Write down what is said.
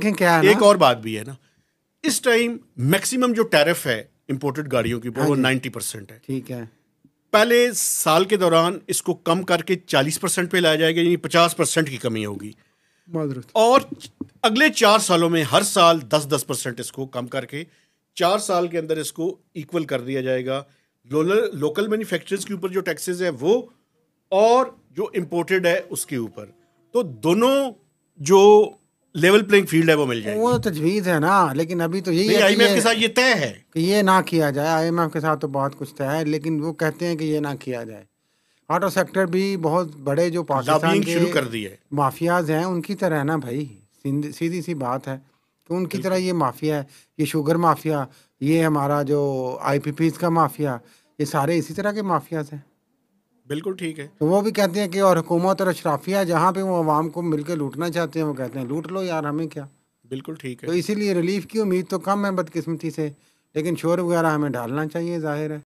देखें क्या है एक और बात भी है ना, इस टाइम मैक्सिमम जो टैरिफ है इंपोर्टेड गाड़ियों के ऊपर वो 90% है। ठीक है, पहले साल के दौरान इसको कम करके 40% पे लाया जाएगा, यानी 50% की कमी होगी। और अगले 4 सालों में हर साल 10-10% इसको कम करके 4 साल के अंदर इसको इक्वल कर दिया जाएगा। लोकल मैन्युफैक्चरर्स के ऊपर जो टैक्सेस है वो, और जो इंपोर्टेड है उसके ऊपर, तो दोनों जो लेवल प्लेइंग फील्ड है वो मिल जाएगी। वो तो तजवीज़ है ना, लेकिन अभी तो यही है IMF के साथ ये तय है कि ये ना किया जाए। IMF के साथ तो बहुत कुछ तय है, लेकिन वो कहते हैं कि ये ना किया जाए। ऑटो सेक्टर भी बहुत बड़े जो पाकिस्तान के शुरू कर दी है, माफियाज हैं उनकी तरह है ना भाई, सीधी सी बात है कि उनकी तरह ये माफिया है। ये शुगर माफिया, ये हमारा जो IPPs का माफिया, ये सारे इसी तरह के माफियाज हैं। बिल्कुल ठीक है। तो वो भी कहते हैं कि और हुकूमत और अशराफिया जहाँ पे वो अवाम को मिलकर लूटना चाहते हैं, वो कहते हैं लूट लो यार, हमें क्या। बिल्कुल ठीक है। तो इसीलिए रिलीफ की उम्मीद तो कम है बदकिस्मती से, लेकिन शोर वगैरह हमें डालना चाहिए, जाहिर है।